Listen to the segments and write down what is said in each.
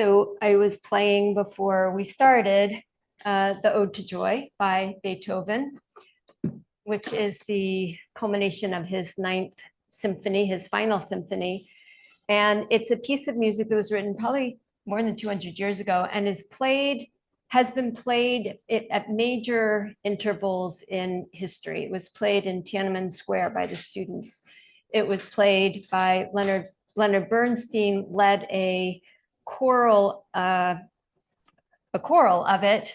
So I was playing before we started the Ode to Joy by Beethoven, which is the culmination of his Ninth Symphony, his final symphony. And it's a piece of music that was written probably more than 200 years ago and has been played at major intervals in history. It was played in Tiananmen Square by the students. It was played by Leonard Bernstein, led a choral of it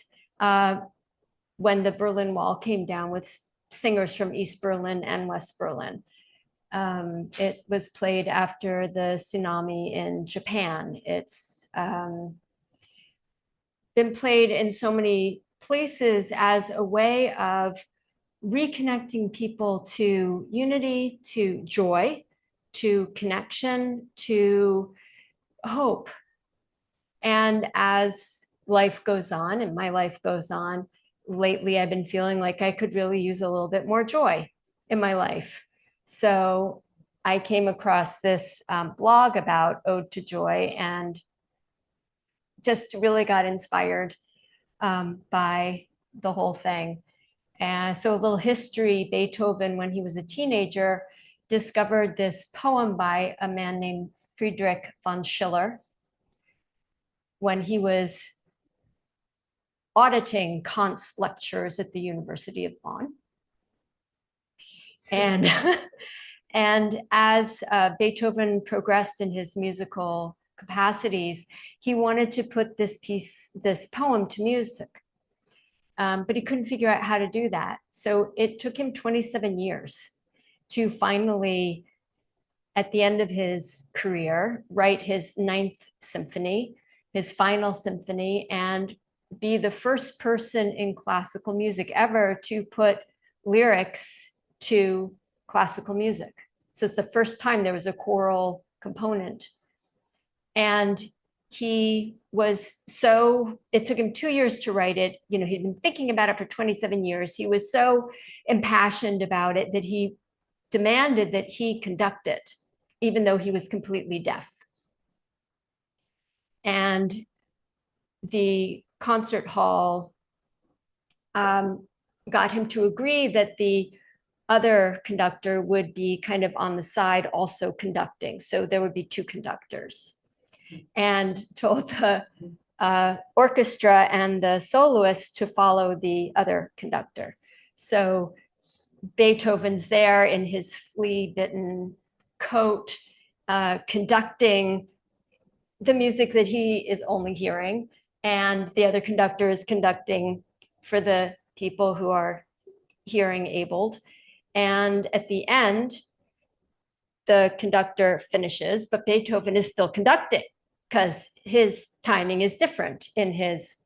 when the Berlin Wall came down with singers from East Berlin and West Berlin. It was played after the tsunami in Japan. It's been played in so many places as a way of reconnecting people to unity, to joy, to connection, to hope. And as life goes on and my life goes on, lately I've been feeling like I could really use a little bit more joy in my life. So I came across this blog about Ode to Joy and just really got inspired by the whole thing. And so a little history, Beethoven, when he was a teenager, discovered this poem by a man named Friedrich von Schiller when he was auditing Kant's lectures at the University of Bonn. And, and as Beethoven progressed in his musical capacities, he wanted to put this poem to music. But he couldn't figure out how to do that. So it took him 27 years to finally, at the end of his career, write his Ninth Symphony, his final symphony, and be the first person in classical music ever to put lyrics to classical music. So it's the first time there was a choral component. And it took him 2 years to write it. You know, he'd been thinking about it for 27 years. He was so impassioned about it that he demanded that he conduct it, even though he was completely deaf. And the concert hall got him to agree that the other conductor would be kind of on the side also conducting. So there would be two conductors, and told the orchestra and the soloist to follow the other conductor. So Beethoven's there in his flea-bitten coat, conducting the music that he is only hearing, and the other conductor is conducting for the people who are hearing abled. And at the end, the conductor finishes, but Beethoven is still conducting because his timing is different in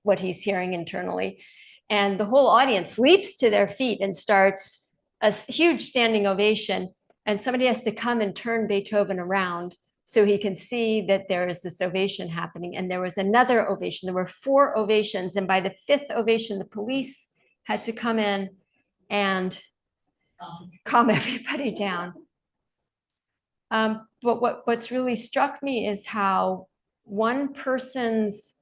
what he's hearing internally. And the whole audience leaps to their feet and starts a huge standing ovation. And somebody has to come and turn Beethoven around so he can see that there is this ovation happening. And there was another ovation. There were 4 ovations. And by the 5th ovation, the police had to come in and calm everybody down. But what's really struck me is how one person's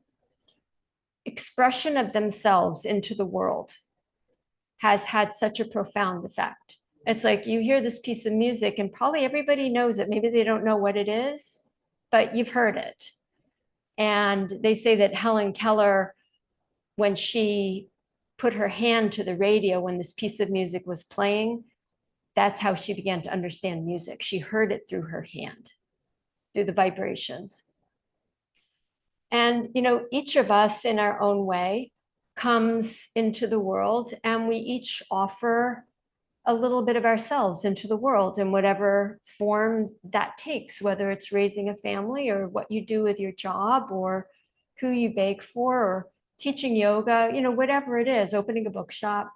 expression of themselves into the world has had such a profound effect. It's like you hear this piece of music and probably everybody knows it. Maybe they don't know what it is, but you've heard it. And they say that Helen Keller, when she put her hand to the radio when this piece of music was playing, that's how she began to understand music. She heard it through her hand, through the vibrations. And, you know, each of us in our own way comes into the world, and we each offer a little bit of ourselves into the world in whatever form that takes, whether it's raising a family or what you do with your job or who you bake for or teaching yoga, you know, whatever it is, opening a bookshop.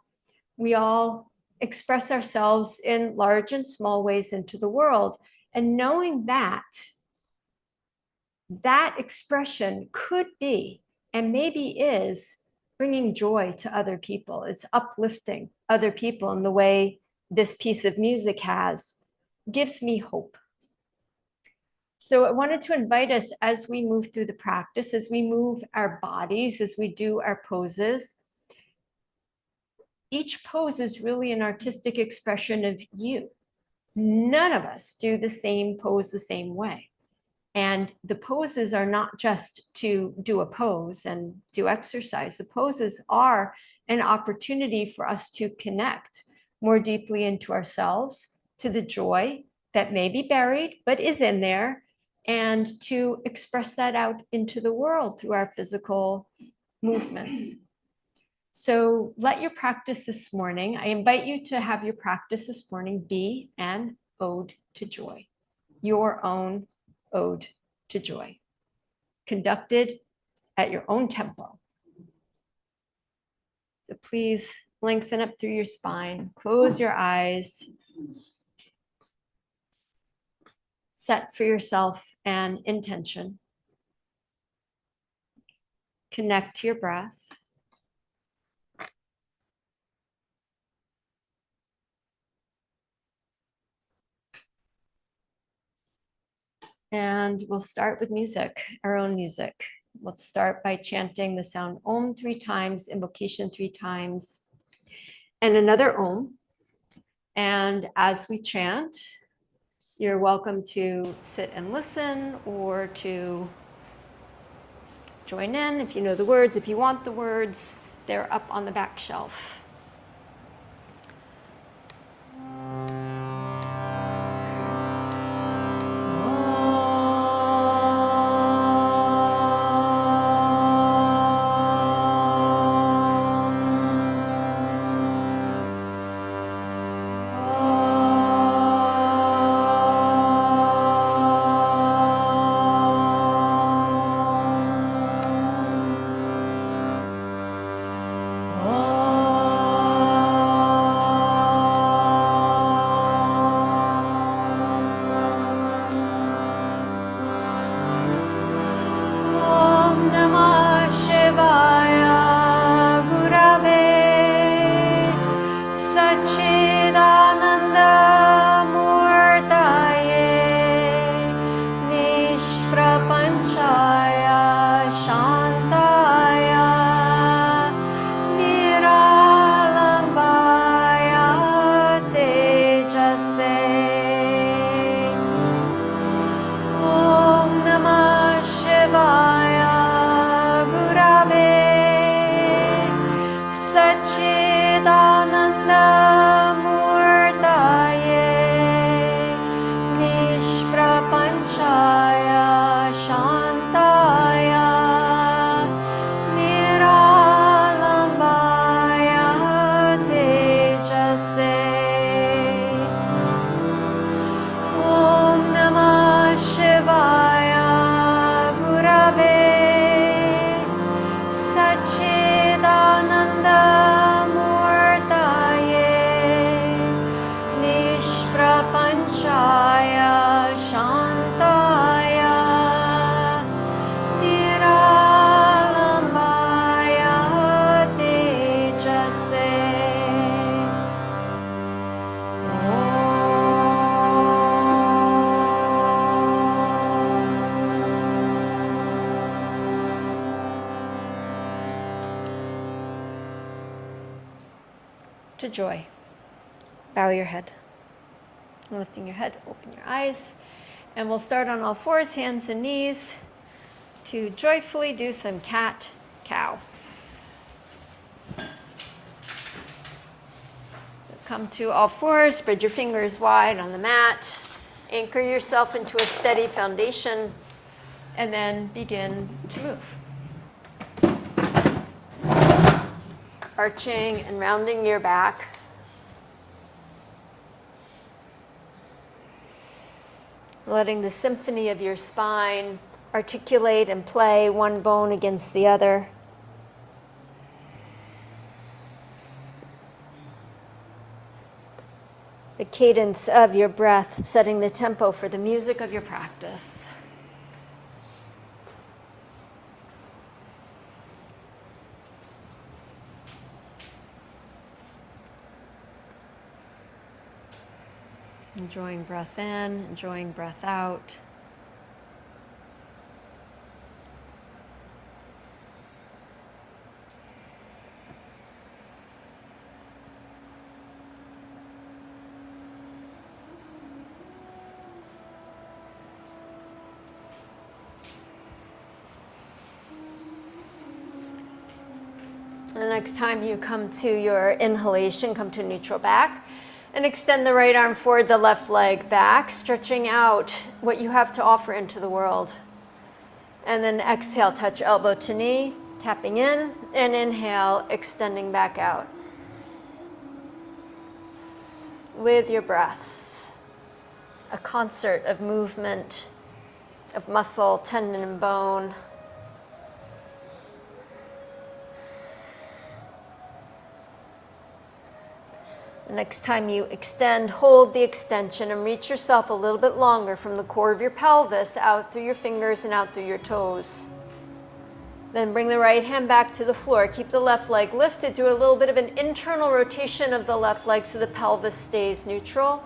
We all express ourselves in large and small ways into the world. And knowing that expression could be, and maybe is, bringing joy to other people. It's uplifting other people in the way this piece of music gives me hope. So I wanted to invite us as we move through the practice, as we move our bodies, as we do our poses. Each pose is really an artistic expression of you. None of us do the same pose the same way. And the poses are not just to do a pose and do exercise. The poses are an opportunity for us to connect more deeply into ourselves, to the joy that may be buried, but is in there, and to express that out into the world through our physical movements. So let your practice this morning, I invite you to have your practice this morning be an ode to joy, your own ode to joy, conducted at your own tempo. So please lengthen up through your spine, close your eyes, set for yourself an intention, connect to your breath. And we'll start with music, our own music. We'll start by chanting the sound Om 3 times, invocation 3 times, and another Om. And as we chant, you're welcome to sit and listen or to join in if you know the words. If you want the words, they're up on the back shelf. To joy. Bow your head. Lifting your head, open your eyes. And we'll start on all fours, hands and knees, to joyfully do some cat-cow. So come to all fours, spread your fingers wide on the mat. Anchor yourself into a steady foundation, and then begin to move. Arching and rounding your back. Letting the symphony of your spine articulate and play one bone against the other. The cadence of your breath setting the tempo for the music of your practice. Enjoying breath in, enjoying breath out. The next time you come to your inhalation, come to neutral back and extend the right arm forward, the left leg back, stretching out what you have to offer into the world. And then exhale, touch elbow to knee, tapping in, and inhale, extending back out. With your breath, a concert of movement, of muscle, tendon, and bone. The next time you extend, hold the extension and reach yourself a little bit longer from the core of your pelvis out through your fingers and out through your toes. Then bring the right hand back to the floor. Keep the left leg lifted. Do a little bit of an internal rotation of the left leg so the pelvis stays neutral.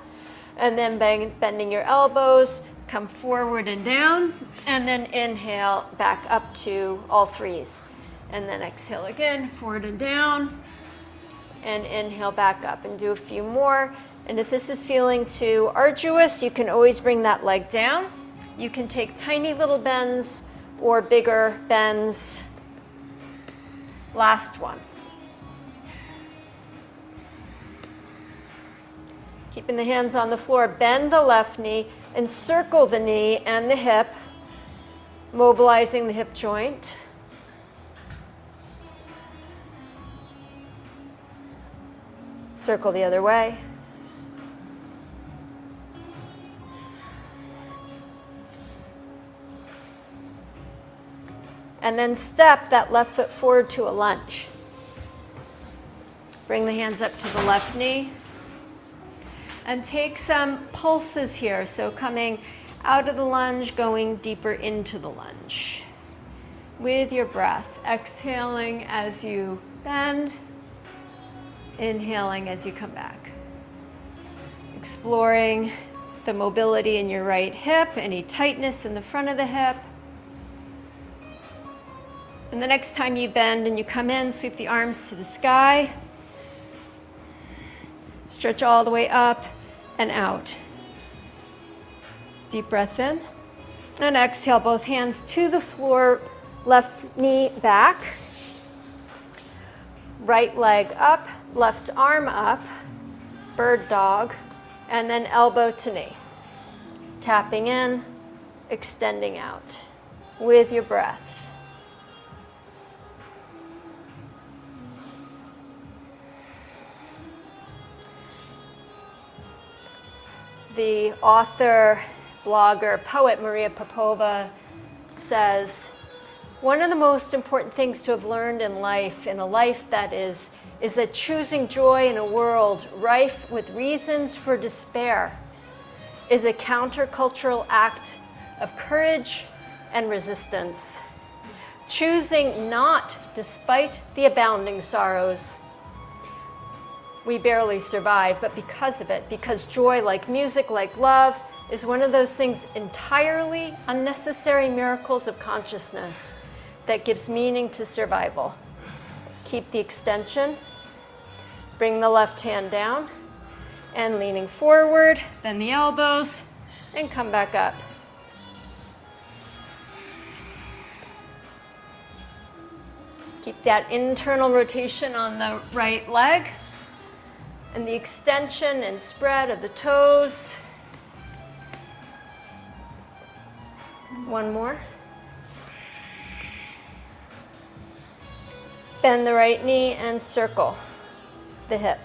And then bending your elbows, come forward and down. And then inhale back up to all threes. And then exhale again, forward and down. And inhale back up, and do a few more. And if this is feeling too arduous, you can always bring that leg down. You can take tiny little bends or bigger bends. Last one. Keeping the hands on the floor, bend the left knee and circle the knee and the hip, mobilizing the hip joint. Circle the other way. And then step that left foot forward to a lunge. Bring the hands up to the left knee. And take some pulses here. So coming out of the lunge, going deeper into the lunge. With your breath, exhaling as you bend. Inhaling as you come back. Exploring the mobility in your right hip, any tightness in the front of the hip. And the next time you bend and you come in, sweep the arms to the sky. Stretch all the way up and out. Deep breath in. And exhale, both hands to the floor, left knee back. Right leg up, left arm up, bird dog, and then elbow to knee. Tapping in, extending out with your breath. The author, blogger, poet Maria Popova says, one of the most important things to have learned in a life that is that choosing joy in a world rife with reasons for despair is a countercultural act of courage and resistance. Choosing not despite the abounding sorrows. We barely survive, but because of it, because joy, like music, like love, is one of those things entirely unnecessary miracles of consciousness that gives meaning to survival. Keep the extension. Bring the left hand down and leaning forward, then the elbows, and come back up. Keep that internal rotation on the right leg and the extension and spread of the toes. One more. Bend the right knee and circle the hip.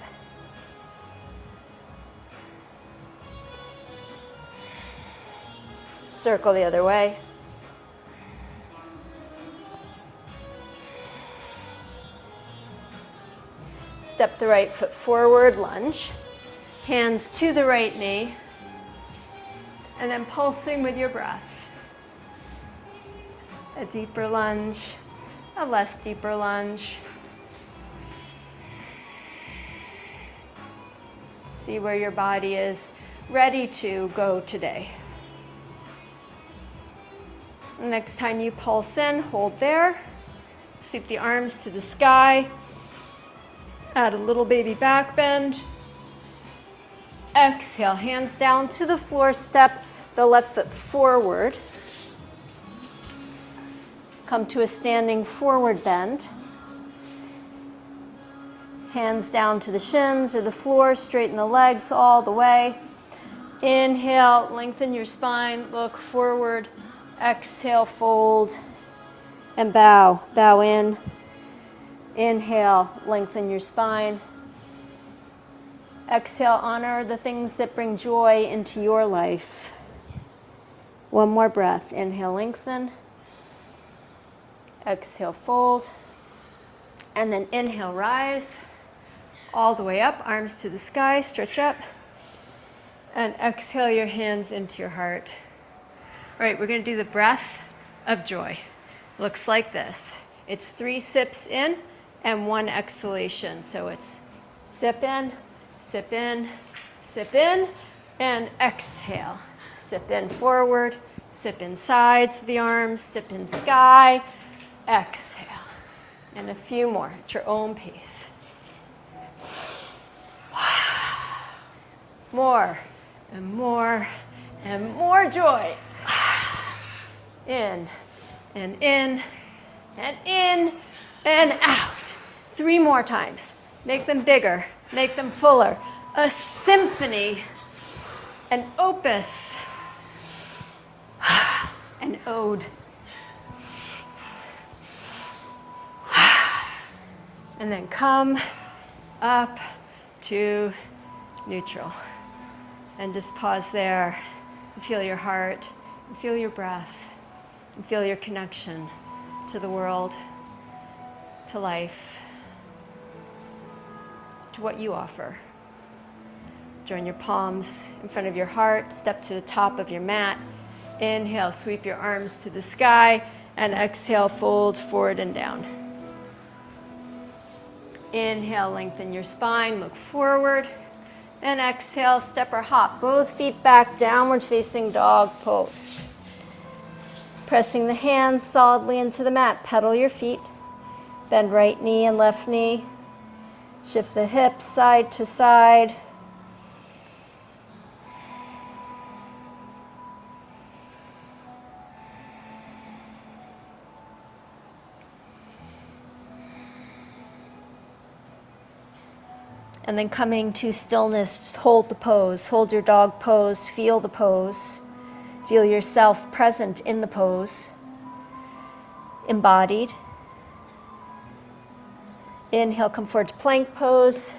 Circle the other way. Step the right foot forward, lunge. Hands to the right knee. And then pulsing with your breath. A deeper lunge, a less deeper lunge. See where your body is ready to go today. Next time you pulse in, hold there. Sweep the arms to the sky. Add a little baby back bend. Exhale, hands down to the floor. Step the left foot forward. Come to a standing forward bend. Hands down to the shins or the floor, straighten the legs all the way. Inhale, lengthen your spine, look forward. Exhale, fold and bow. Bow in. Inhale, lengthen your spine. Exhale, honor the things that bring joy into your life. One more breath. Inhale, lengthen. Exhale, fold. And then inhale, rise all the way up, arms to the sky, stretch up. And exhale your hands into your heart. All right, we're going to do the breath of joy. Looks like this. It's 3 sips in and 1 exhalation. So it's sip in, sip in, sip in, and exhale. Sip in forward, sip in sides of the arms, sip in sky, exhale. And a few more at your own pace. More and more and more joy. In and in and in and out. 3 more times. Make them bigger, make them fuller. A symphony, an opus, an ode. And then come up to neutral. And just pause there and feel your heart, and feel your breath, and feel your connection to the world, to life, to what you offer. Join your palms in front of your heart, step to the top of your mat. Inhale, sweep your arms to the sky, and exhale, fold forward and down. Inhale, lengthen your spine, look forward. And exhale, step or hop. Both feet back, downward facing dog pose. Pressing the hands solidly into the mat. Pedal your feet. Bend right knee and left knee. Shift the hips side to side. And then coming to stillness, just hold the pose. Hold your dog pose, feel the pose. Feel yourself present in the pose. Embodied. Inhale, come forward to plank pose.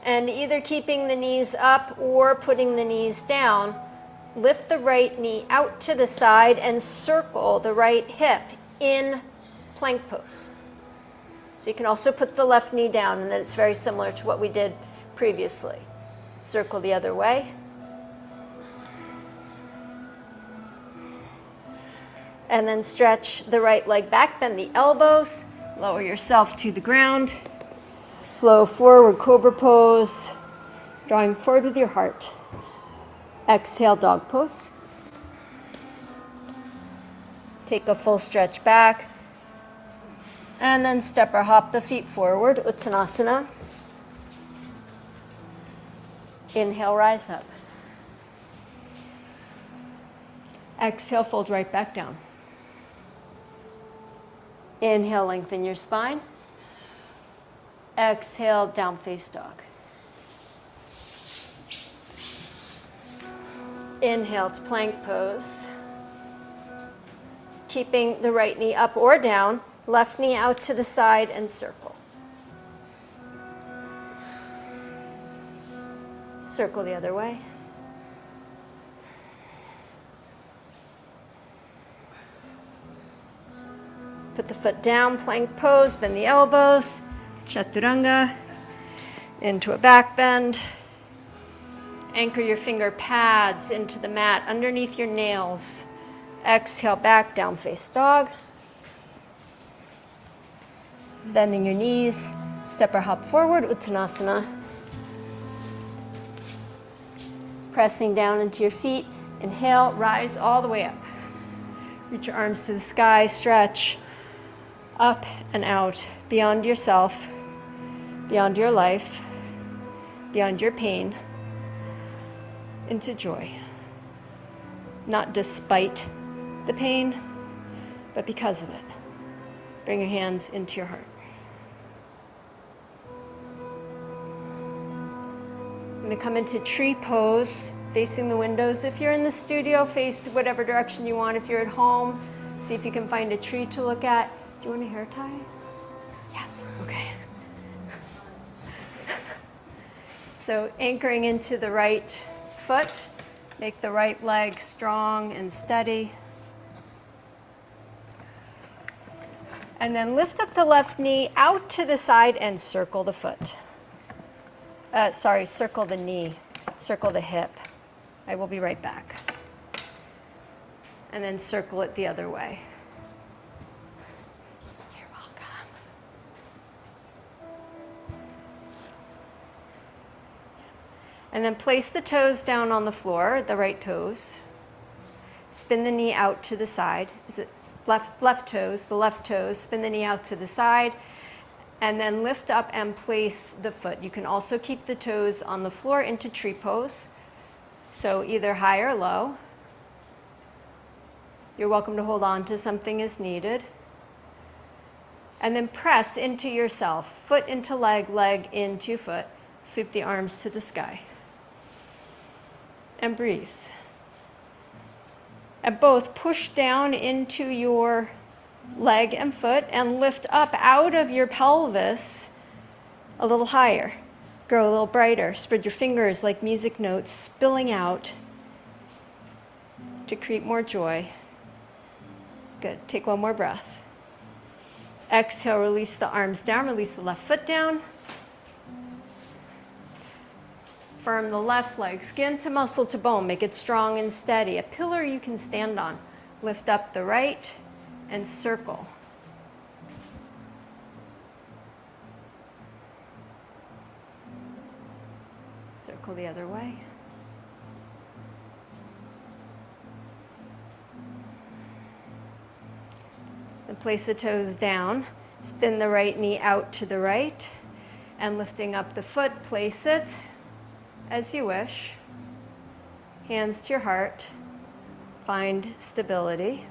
And either keeping the knees up or putting the knees down, lift the right knee out to the side and circle the right hip in plank pose. So you can also put the left knee down, and then it's very similar to what we did previously. Circle the other way. And then stretch the right leg back, bend the elbows, lower yourself to the ground. Flow forward, cobra pose, drawing forward with your heart. Exhale, dog pose. Take a full stretch back. And then step or hop the feet forward, Uttanasana. Inhale, rise up. Exhale, fold right back down. Inhale, lengthen your spine. Exhale, down face dog. Inhale to plank pose. Keeping the right knee up or down. Left knee out to the side and circle. Circle the other way. Put the foot down, plank pose, bend the elbows, chaturanga, into a back bend. Anchor your finger pads into the mat underneath your nails. Exhale, back, down face dog. Bending your knees, step or hop forward, Uttanasana. Pressing down into your feet, inhale, rise all the way up. Reach your arms to the sky, stretch up and out, beyond yourself, beyond your life, beyond your pain, into joy. Not despite the pain, but because of it. Bring your hands into your heart. I'm going to come into tree pose, facing the windows. If you're in the studio, face whatever direction you want. If you're at home, see if you can find a tree to look at. Do you want a hair tie? Yes. Okay. So anchoring into the right foot, make the right leg strong and steady. And then lift up the left knee out to the side and circle the foot. Circle the knee, circle the hip. I will be right back. And then circle it the other way. You're welcome. And then place the toes down on the floor, the right toes. Spin the knee out to the side. Is it left toes, the left toes, spin the knee out to the side, and then lift up and place the foot. You can also keep the toes on the floor into tree pose, so either high or low. You're welcome to hold on to something as needed. And then press into yourself, foot into leg, leg into foot. Sweep the arms to the sky. And breathe. And both push down into your leg and foot and lift up out of your pelvis a little higher. Grow a little brighter. Spread your fingers like music notes spilling out to create more joy. Good. Take one more breath. Exhale, release the arms down, release the left foot down. Firm the left leg, skin to muscle to bone, make it strong and steady. A pillar you can stand on. Lift up the right and circle. Circle the other way. And place the toes down. Spin the right knee out to the right. And lifting up the foot, place it as you wish. Hands to your heart. Find stability.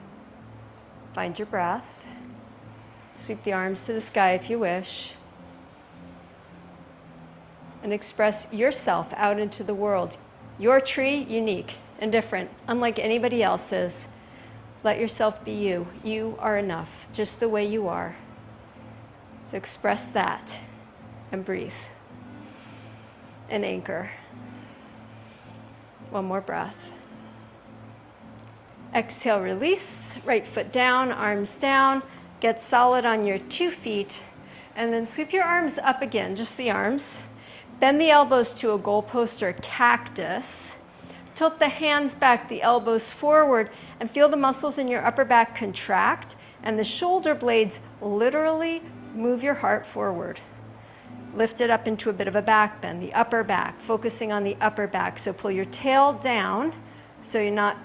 Find your breath. Sweep the arms to the sky if you wish. And express yourself out into the world. Your tree, unique and different, unlike anybody else's. Let yourself be you. You are enough, just the way you are. So express that and breathe. And anchor. One more breath. Exhale, release. Right foot down, arms down. Get solid on your 2 feet. And then sweep your arms up again, just the arms. Bend the elbows to a goalpost or a cactus. Tilt the hands back, the elbows forward, and feel the muscles in your upper back contract. And the shoulder blades literally move your heart forward. Lift it up into a bit of a back bend, the upper back, focusing on the upper back. So pull your tail down so you're not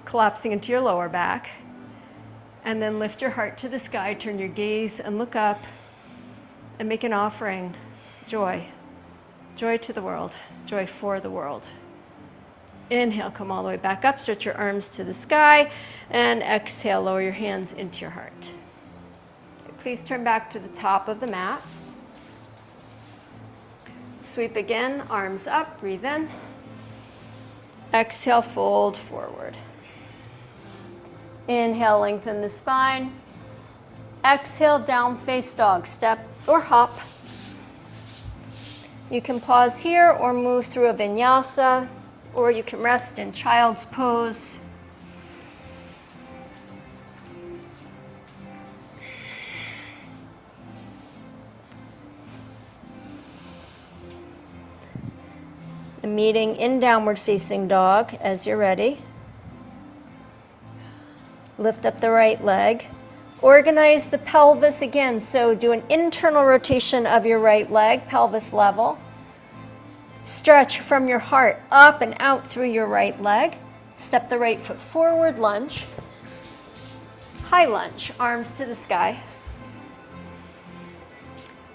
collapsing into your lower back. And then lift your heart to the sky, turn your gaze and look up and make an offering. Joy. Joy to the world. Joy for the world. Inhale, come all the way back up, stretch your arms to the sky, and exhale, lower your hands into your heart. Please turn back to the top of the mat. Sweep again, arms up, breathe in. Exhale, fold forward. Inhale, lengthen the spine. Exhale, down face dog, step or hop. You can pause here or move through a vinyasa, or you can rest in child's pose. The meeting in downward facing dog as you're ready. Lift up the right leg. Organize the pelvis again. So do an internal rotation of your right leg, pelvis level. Stretch from your heart up and out through your right leg. Step the right foot forward, lunge. High lunge, arms to the sky.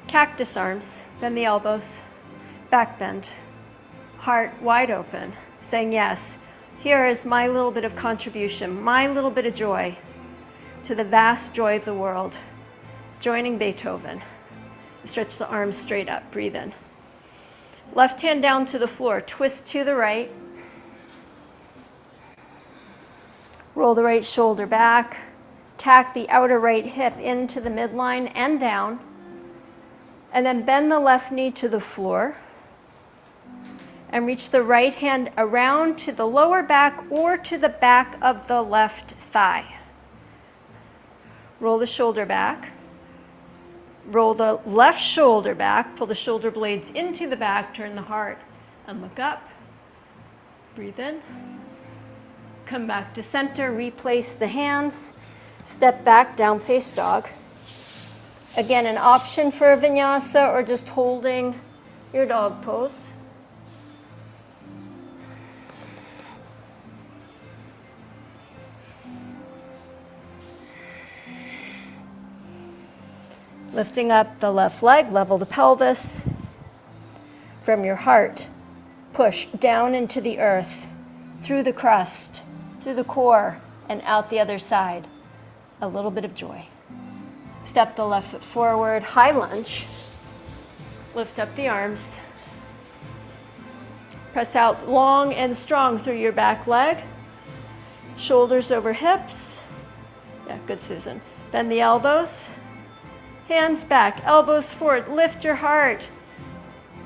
Cactus arms, bend the elbows, back bend. Heart wide open, saying yes. Here is my little bit of contribution, my little bit of joy to the vast joy of the world. Joining Beethoven. Stretch the arms straight up, breathe in. Left hand down to the floor, twist to the right. Roll the right shoulder back. Tack the outer right hip into the midline and down. And then bend the left knee to the floor. And reach the right hand around to the lower back or to the back of the left thigh. Roll the shoulder back. Roll the left shoulder back, pull the shoulder blades into the back, turn the heart, and look up. Breathe in. Come back to center, replace the hands. Step back, down face dog. Again, an option for a vinyasa or just holding your dog pose. Lifting up the left leg, level the pelvis. From your heart, push down into the earth, through the crust, through the core, and out the other side. A little bit of joy. Step the left foot forward, high lunge. Lift up the arms. Press out long and strong through your back leg. Shoulders over hips. Yeah, good, Susan. Bend the elbows. Hands back, elbows forward, lift your heart.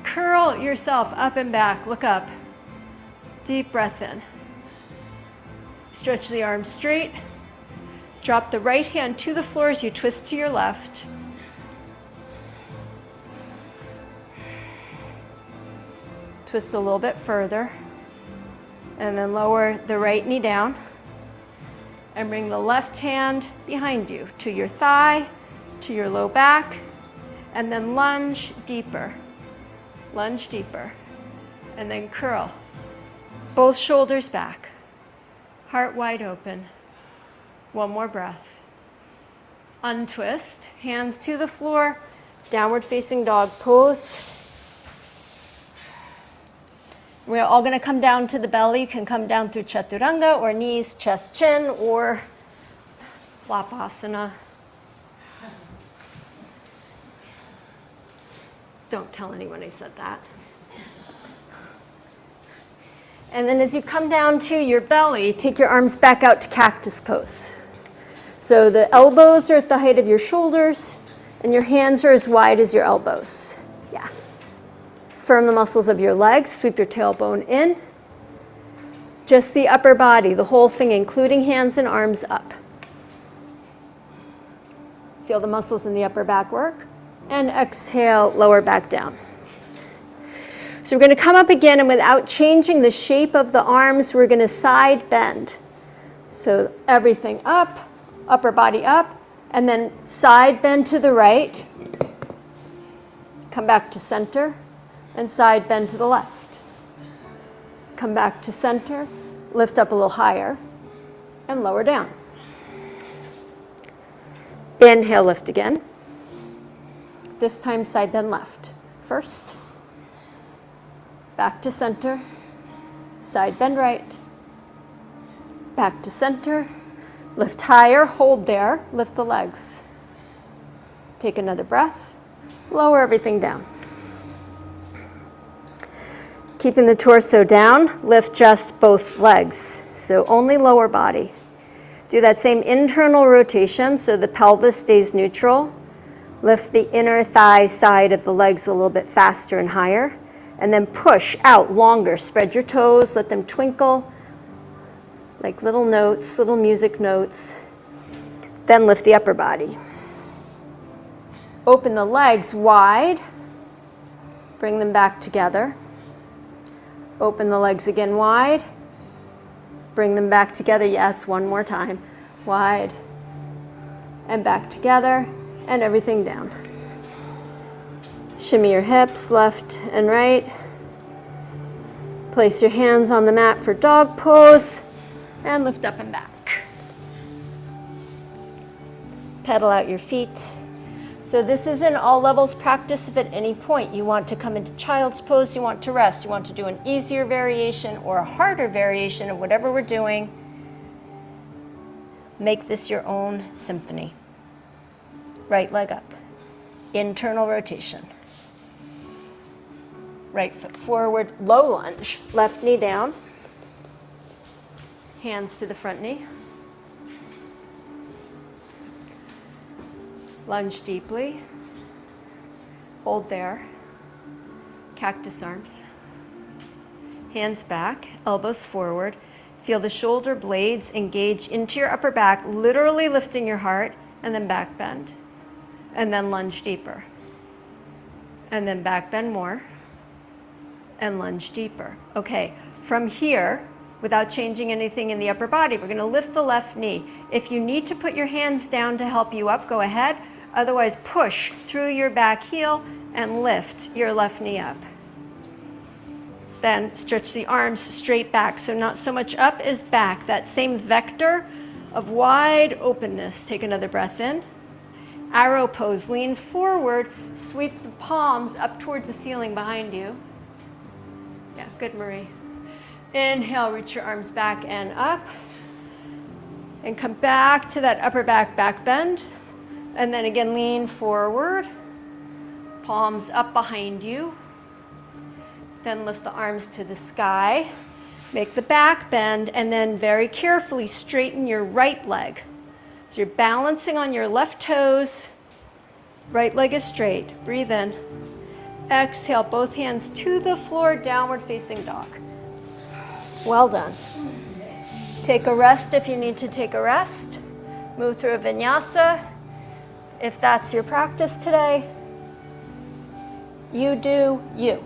Curl yourself up and back, look up. Deep breath in. Stretch the arms straight. Drop the right hand to the floor as you twist to your left. Twist a little bit further. And then lower the right knee down. And bring the left hand behind you to your thigh, to your low back, and then lunge deeper, and then curl. Both shoulders back, heart wide open. One more breath. Untwist, hands to the floor, downward facing dog pose. We're all gonna come down to the belly. You can come down through chaturanga or knees, chest, chin, or lapasana. Don't tell anyone I said that. And then as you come down to your belly, take your arms back out to cactus pose. So the elbows are at the height of your shoulders, and your hands are as wide as your elbows. Yeah. Firm the muscles of your legs, sweep your tailbone in. Just the upper body, the whole thing, including hands and arms up. Feel the muscles in the upper back work. And exhale, lower back down. So we're going to come up again, and without changing the shape of the arms, we're going to side bend. So everything up, upper body up, and then side bend to the right. Come back to center, and side bend to the left. Come back to center, lift up a little higher, and lower down. Inhale, lift again. This time, side bend left. First, back to center, side bend right, back to center, lift higher, hold there, lift the legs. Take another breath, lower everything down. Keeping the torso down, lift just both legs, so only lower body. Do that same internal rotation so the pelvis stays neutral. Lift the inner thigh side of the legs a little bit faster and higher. And then push out longer. Spread your toes, let them twinkle like little notes, little music notes. Then lift the upper body. Open the legs wide. Bring them back together. Open the legs again wide. Bring them back together. Yes, one more time. Wide. And back together. And everything down. Shimmy your hips left and right. Place your hands on the mat for dog pose and lift up and back. Pedal out your feet. So this is an all levels practice. If at any point you want to come into child's pose, you want to rest, you want to do an easier variation or a harder variation of whatever we're doing, make this your own symphony. Right leg up, internal rotation. Right foot forward, low lunge. Left knee down. Hands to the front knee. Lunge deeply. Hold there. Cactus arms. Hands back, elbows forward. Feel the shoulder blades engage into your upper back, literally lifting your heart, and then back bend. And then lunge deeper. And then back bend more. And lunge deeper. Okay, from here, without changing anything in the upper body, we're gonna lift the left knee. If you need to put your hands down to help you up, go ahead. Otherwise, push through your back heel and lift your left knee up. Then stretch the arms straight back. So not so much up as back. That same vector of wide openness. Take another breath in. Arrow pose. Lean forward. Sweep the palms up towards the ceiling behind you. Yeah, good, Marie. Inhale, reach your arms back and up. And come back to that upper back bend. And then again, lean forward. Palms up behind you. Then lift the arms to the sky. Make the back bend, and then very carefully straighten your right leg. So you're balancing on your left toes. Right leg is straight. Breathe in. Exhale, both hands to the floor, downward facing dog. Well done. Take a rest if you need to take a rest. Move through a vinyasa. If that's your practice today, you do you.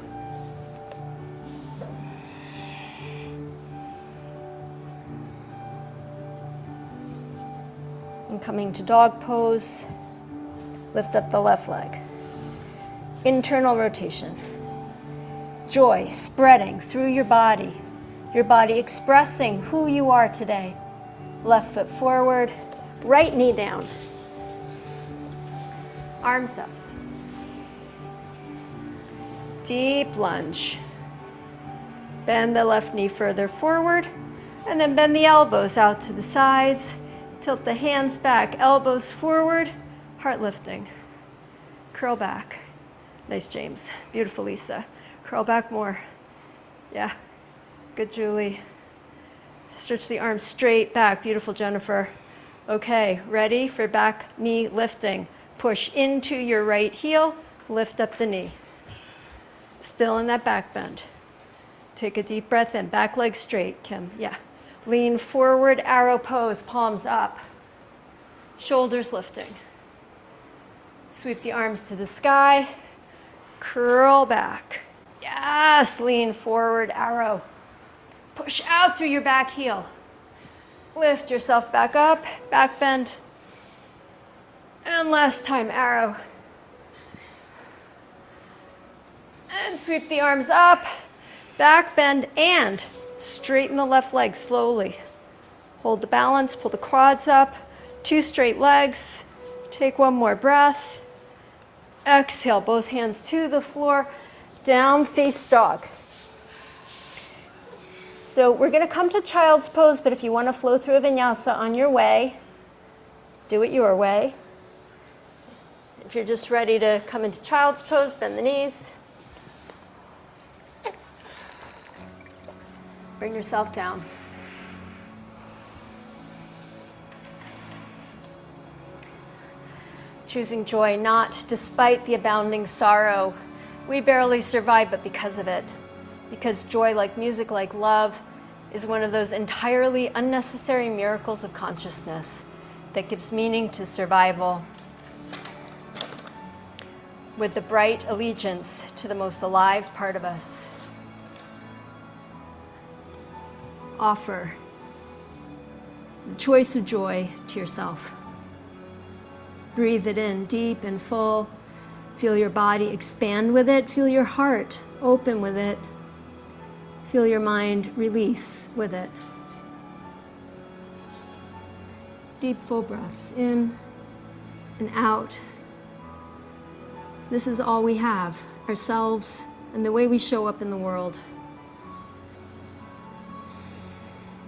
And coming to dog pose, lift up the left leg. Internal rotation. Joy spreading through your body expressing who you are today. Left foot forward, right knee down. Arms up. Deep lunge. Bend the left knee further forward, and then bend the elbows out to the sides. Tilt the hands back, elbows forward, heart lifting. Curl back. Nice, James. Beautiful, Lisa. Curl back more. Yeah. Good, Julie. Stretch the arms straight back. Beautiful, Jennifer. Okay, ready for back knee lifting. Push into your right heel, lift up the knee. Still in that back bend. Take a deep breath in. Back leg straight, Kim. Yeah. Lean forward, arrow pose, palms up. Shoulders lifting. Sweep the arms to the sky. Curl back. Yes, lean forward, arrow. Push out through your back heel. Lift yourself back up, back bend. And last time, arrow. And sweep the arms up, back bend, and straighten the left leg slowly. Hold the balance, pull the quads up, 2 straight legs. Take one more breath. Exhale, both hands to the floor, down face dog. So we're gonna come to child's pose, but if you wanna flow through a vinyasa on your way, do it your way. If you're just ready to come into child's pose, bend the knees. Bring yourself down. Choosing joy, not despite the abounding sorrow. We barely survive, but because of it. Because joy, like music, like love, is one of those entirely unnecessary miracles of consciousness that gives meaning to survival. With the bright allegiance to the most alive part of us. Offer the choice of joy to yourself. Breathe it in deep and full. Feel your body expand with it. Feel your heart open with it. Feel your mind release with it. Deep, full breaths in and out. This is all we have, ourselves and the way we show up in the world.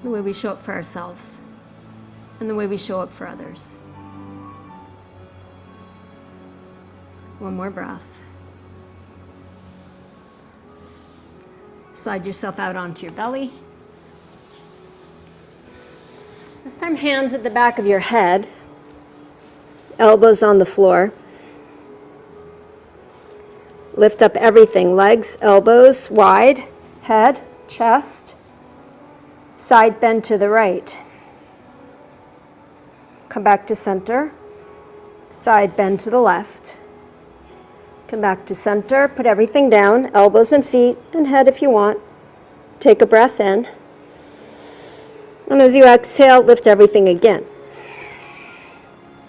The way we show up for ourselves and the way we show up for others. One more breath. Slide yourself out onto your belly. This time, hands at the back of your head, elbows on the floor. Lift up everything, legs, elbows wide, head, chest, side bend to the right. Come back to center, side bend to the left. Come back to center, put everything down, elbows and feet and head if you want. Take a breath in. And as you exhale, lift everything again.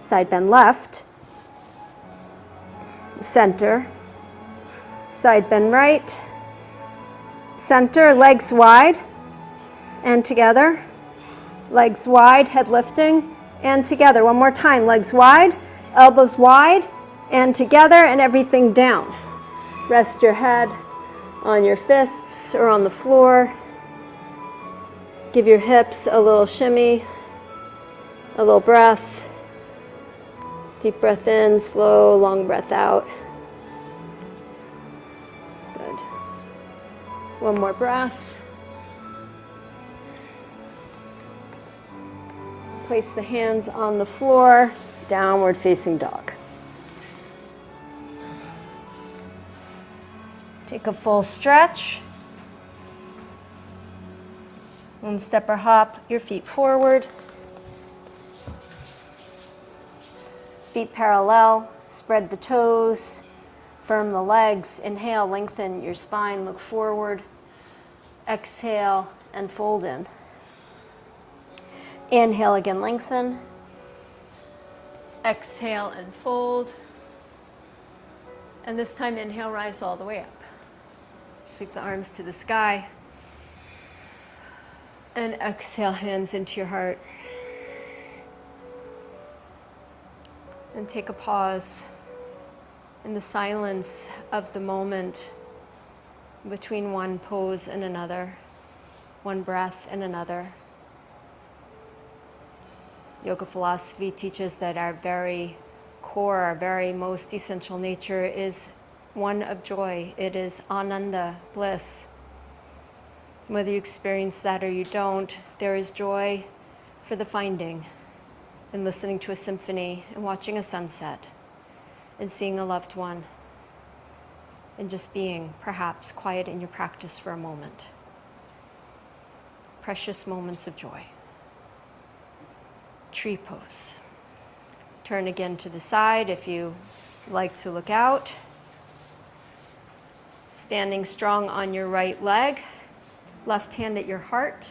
Side bend left, center, side bend right, center, legs wide and together, legs wide, head lifting and together. One more time, legs wide, elbows wide and together, and everything down. Rest your head on your fists or on the floor. Give your hips a little shimmy, a little breath. Deep breath in, slow, long breath out. Good. One more breath. Place the hands on the floor, downward facing dog. Take a full stretch. One step or hop your feet forward. Feet parallel, spread the toes, firm the legs. Inhale, lengthen your spine, look forward. Exhale and fold in. Inhale again, lengthen. Exhale and fold. And this time, inhale, rise all the way up. Sweep the arms to the sky. And exhale, hands into your heart. And take a pause in the silence of the moment between one pose and another, one breath and another. Yoga philosophy teaches that our very core, our very most essential nature is one of joy. It is ananda, bliss. Whether you experience that or you don't, there is joy for the finding in listening to a symphony and watching a sunset and seeing a loved one and just being perhaps quiet in your practice for a moment. Precious moments of joy. Tree pose. Turn again to the side if you like to look out. Standing strong on your right leg, left hand at your heart.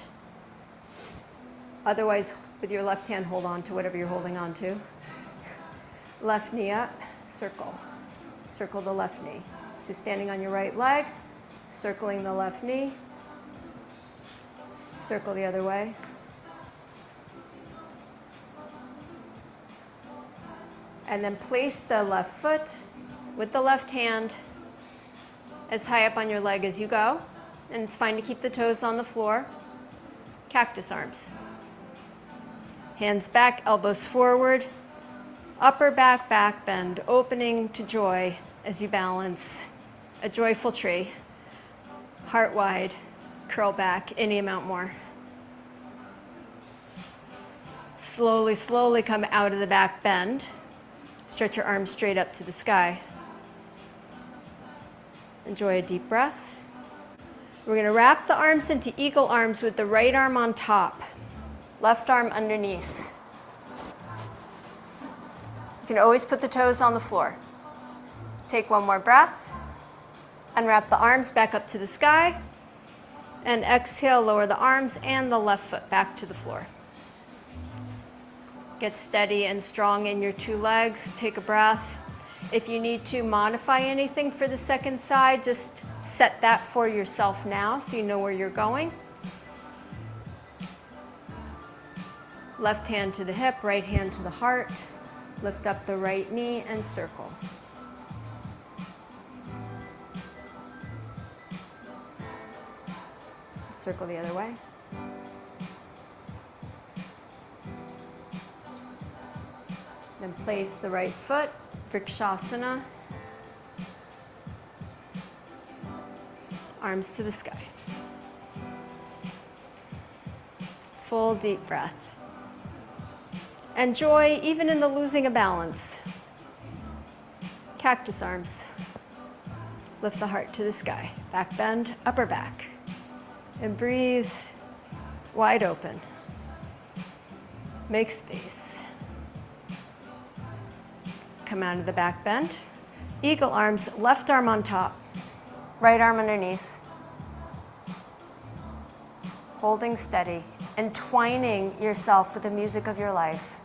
Otherwise, with your left hand, hold on to whatever you're holding on to. Left knee up, circle. Circle the left knee. So standing on your right leg, circling the left knee. Circle the other way. And then place the left foot with the left hand as high up on your leg as you go. And it's fine to keep the toes on the floor. Cactus arms. Hands back, elbows forward. Upper back, back bend, opening to joy as you balance. A joyful tree. Heart wide, curl back any amount more. Slowly, slowly come out of the back bend. Stretch your arms straight up to the sky. Enjoy a deep breath. We're going to wrap the arms into eagle arms with the right arm on top, left arm underneath. You can always put the toes on the floor. Take one more breath. Unwrap the arms back up to the sky. And exhale, lower the arms and the left foot back to the floor. Get steady and strong in your two legs. Take a breath. If you need to modify anything for the second side, just set that for yourself now so you know where you're going. Left hand to the hip, right hand to the heart. Lift up the right knee and circle. Circle the other way. Then place the right foot, Vrikshasana. Arms to the sky. Full deep breath. And joy even in the losing of balance. Cactus arms. Lift the heart to the sky. Back bend, upper back. And breathe wide open. Make space. Come out of the back bend. Eagle arms, left arm on top. Right arm underneath. Holding steady. Entwining yourself with the music of your life.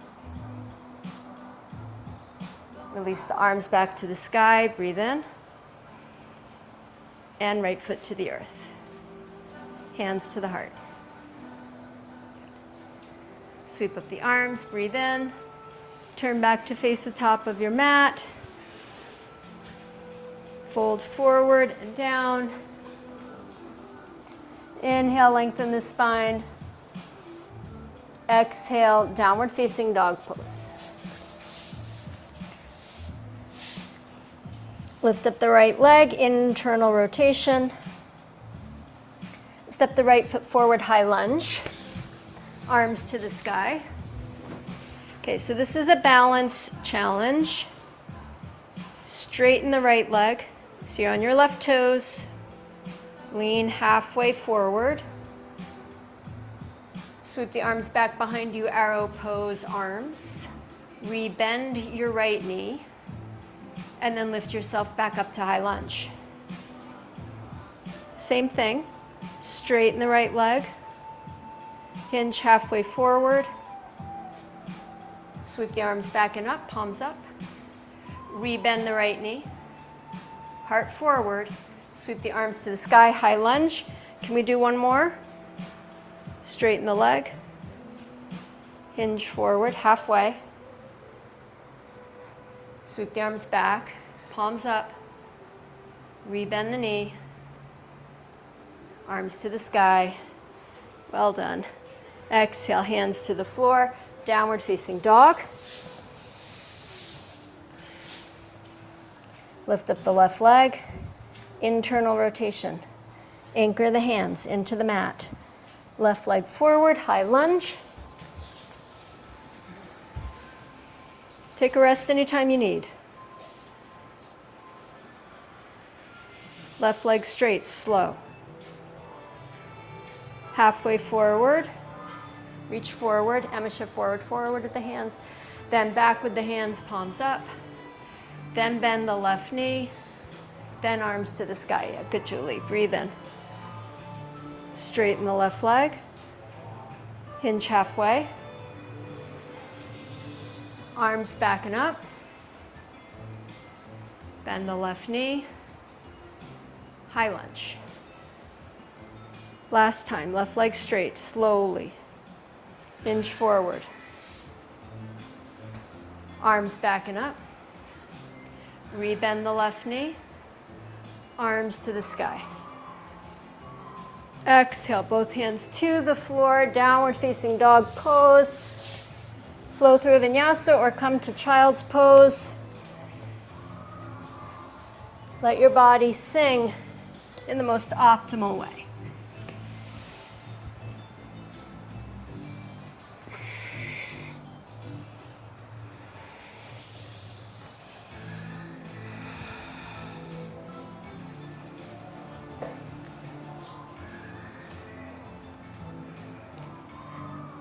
Release the arms back to the sky. Breathe in. And right foot to the earth. Hands to the heart. Sweep up the arms. Breathe in. Turn back to face the top of your mat. Fold forward and down. Inhale, lengthen the spine. Exhale, downward facing dog pose. Lift up the right leg, internal rotation. Step the right foot forward, high lunge. Arms to the sky. Okay, so this is a balance challenge. Straighten the right leg. So you're on your left toes. Lean halfway forward. Sweep the arms back behind you, arrow pose arms. Rebend your right knee. And then lift yourself back up to high lunge. Same thing. Straighten the right leg. Hinge halfway forward. Sweep the arms back and up, palms up. Rebend the right knee. Heart forward. Sweep the arms to the sky, high lunge. Can we do one more? Straighten the leg. Hinge forward, halfway. Sweep the arms back, palms up. Rebend the knee. Arms to the sky. Well done. Exhale, hands to the floor. Downward facing dog. Lift up the left leg. Internal rotation. Anchor the hands into the mat. Left leg forward, high lunge. Take a rest anytime you need. Left leg straight, slow. Halfway forward. Reach forward, Emisha forward with the hands. Then back with the hands, palms up. Then bend the left knee. Then arms to the sky. Yeah, good, Julie. Breathe in. Straighten the left leg. Hinge halfway. Arms back and up. Bend the left knee. High lunge. Last time, left leg straight, slowly. Hinge forward. Arms back and up. Rebend the left knee. Arms to the sky. Exhale, both hands to the floor, downward facing dog pose. Flow through vinyasa or come to child's pose. Let your body sing in the most optimal way.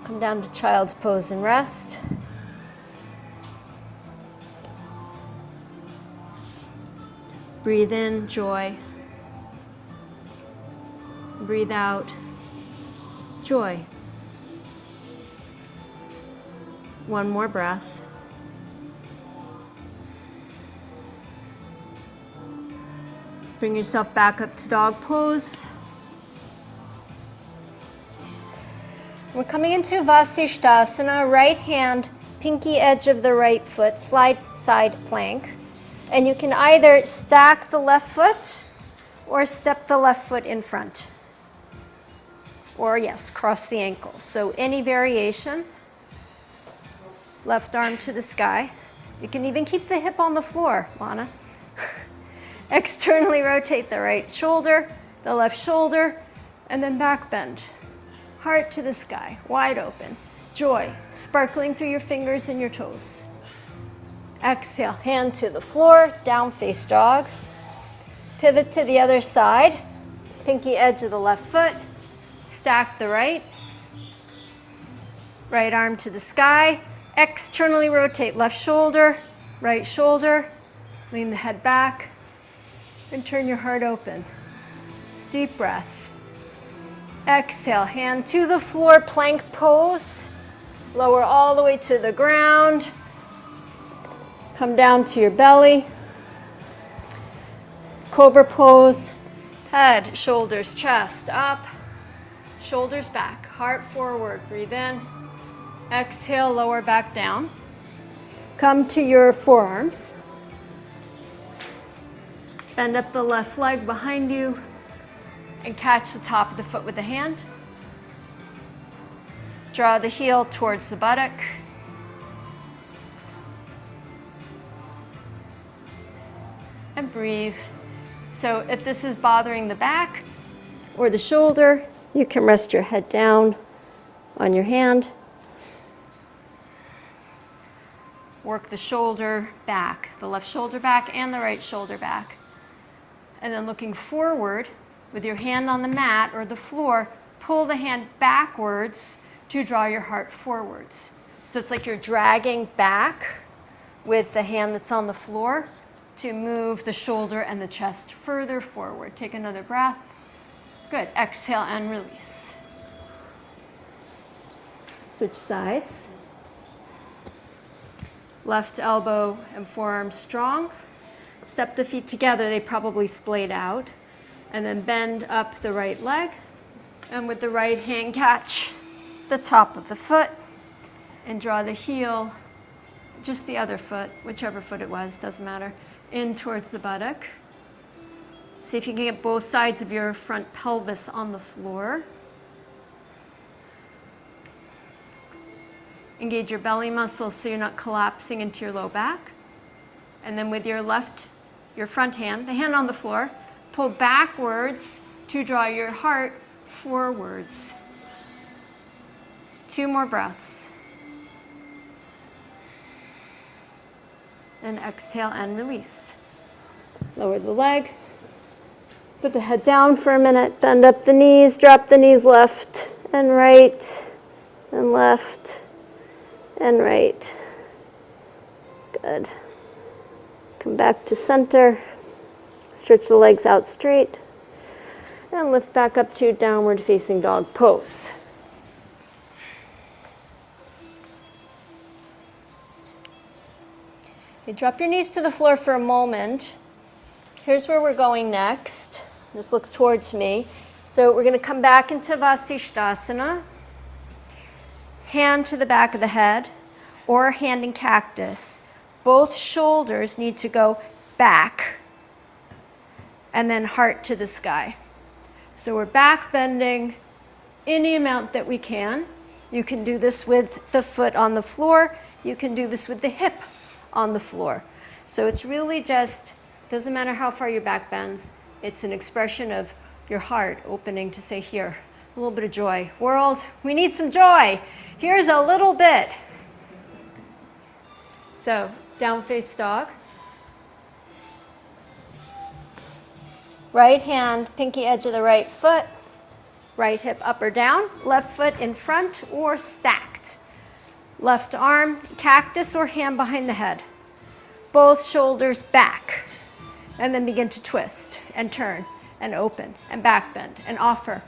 Come down to child's pose and rest. Breathe in, joy. Breathe out, joy. One more breath. Bring yourself back up to dog pose. We're coming into Vasishtasana, right hand, pinky edge of the right foot, slide side plank. And you can either stack the left foot or step the left foot in front. Or yes, cross the ankles. So any variation. Left arm to the sky. You can even keep the hip on the floor, Lana. Externally rotate the right shoulder, the left shoulder, and then back bend. Heart to the sky, wide open. Joy, sparkling through your fingers and your toes. Exhale, hand to the floor, down face dog. Pivot to the other side. Pinky edge of the left foot. Stack the right. Right arm to the sky. Externally rotate left shoulder, right shoulder. Lean the head back and turn your heart open. Deep breath. Exhale, hand to the floor, plank pose. Lower all the way to the ground. Come down to your belly. Cobra pose. Head, shoulders, chest up. Shoulders back, heart forward. Breathe in. Exhale, lower back down. Come to your forearms. Bend up the left leg behind you and catch the top of the foot with the hand. Draw the heel towards the buttock. And breathe. So if this is bothering the back or the shoulder, you can rest your head down on your hand. Work the shoulder back, the left shoulder back and the right shoulder back. And then looking forward with your hand on the mat or the floor, pull the hand backwards to draw your heart forwards. So it's like you're dragging back with the hand that's on the floor to move the shoulder and the chest further forward. Take another breath. Good. Exhale and release. Switch sides. Left elbow and forearm strong. Step the feet together. They probably splayed out. And then bend up the right leg. And with the right hand, catch the top of the foot and draw the heel, just the other foot, whichever foot it was, doesn't matter, in towards the buttock. See if you can get both sides of your front pelvis on the floor. Engage your belly muscles so you're not collapsing into your low back. And then with your front hand, the hand on the floor, pull backwards to draw your heart forwards. 2 more breaths. And exhale and release. Lower the leg. Put the head down for a minute. Bend up the knees. Drop the knees left and right and left and right. Good. Come back to center. Stretch the legs out straight. And lift back up to downward facing dog pose. Okay, drop your knees to the floor for a moment. Here's where we're going next. Just look towards me. So we're going to come back into Vasisthasana. Hand to the back of the head or hand in cactus. Both shoulders need to go back and then heart to the sky. So we're back bending any amount that we can. You can do this with the foot on the floor. You can do this with the hip on the floor. So it's really just, doesn't matter how far your back bends. It's an expression of your heart opening to say, here, a little bit of joy. World, we need some joy. Here's a little bit. So down face dog. Right hand, pinky edge of the right foot. Right hip up or down. Left foot in front or stacked. Left arm, cactus or hand behind the head. Both shoulders back. And then begin to twist and turn and open and back bend and offer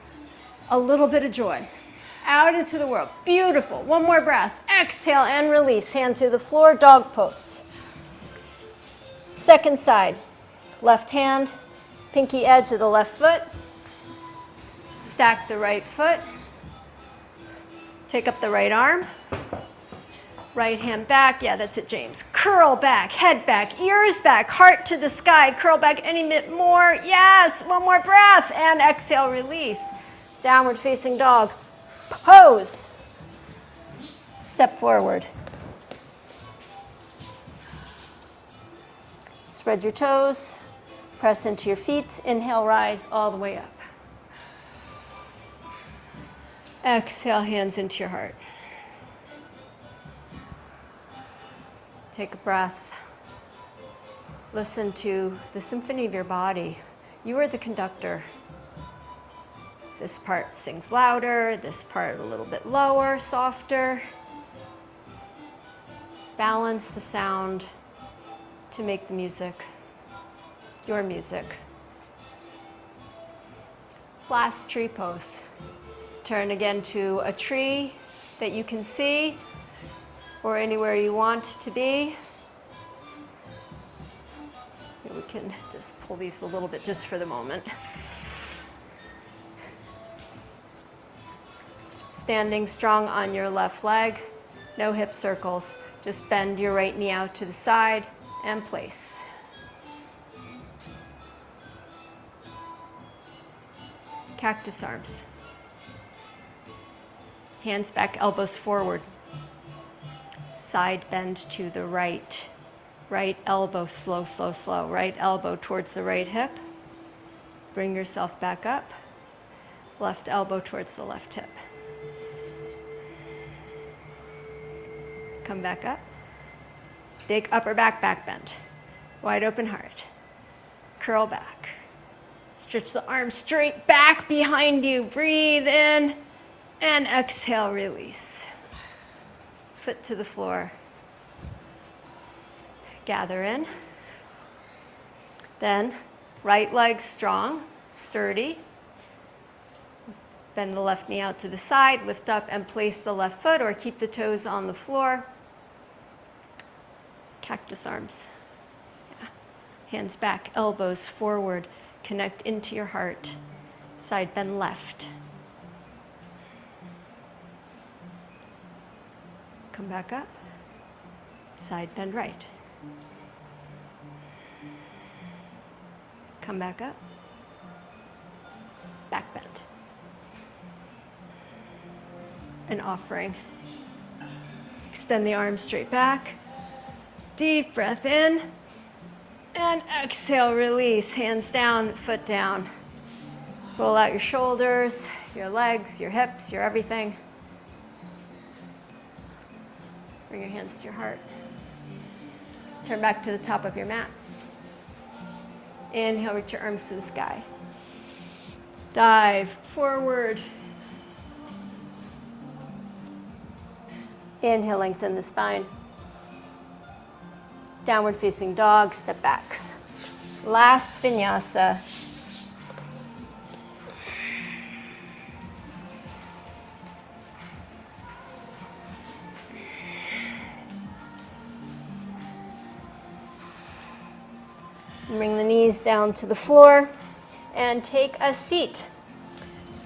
a little bit of joy out into the world. Beautiful. One more breath. Exhale and release. Hand to the floor, dog pose. Second side. Left hand, pinky edge of the left foot. Stack the right foot. Take up the right arm. Right hand back. Yeah, that's it, James. Curl back, head back, ears back, heart to the sky. Curl back any bit more. Yes, one more breath. And exhale, release. Downward facing dog. Pose. Step forward. Spread your toes. Press into your feet. Inhale, rise all the way up. Exhale, hands into your heart. Take a breath. Listen to the symphony of your body. You are the conductor. This part sings louder, this part a little bit lower, softer. Balance the sound to make the music your music. Last tree pose. Turn again to a tree that you can see or anywhere you want to be. We can just pull these a little bit just for the moment. Standing strong on your left leg, no hip circles. Just bend your right knee out to the side and place. Cactus arms. Hands back, elbows forward. Side bend to the right. Right elbow, slow, slow, slow. Right elbow towards the right hip. Bring yourself back up. Left elbow towards the left hip. Come back up. Big upper back bend. Wide open heart. Curl back. Stretch the arms straight back behind you. Breathe in and exhale, release. Foot to the floor. Gather in. Then right leg strong, sturdy. Bend the left knee out to the side, lift up and place the left foot or keep the toes on the floor. Cactus arms. Yeah. Hands back, elbows forward. Connect into your heart. Side bend left. Come back up. Side bend right. Come back up. Back bend. An offering. Extend the arms straight back. Deep breath in. And exhale, release. Hands down, foot down. Roll out your shoulders, your legs, your hips, your everything. Bring your hands to your heart. Turn back to the top of your mat. Inhale, reach your arms to the sky. Dive forward. Inhale, lengthen the spine. Downward facing dog, step back. Last vinyasa. Bring the knees down to the floor and take a seat.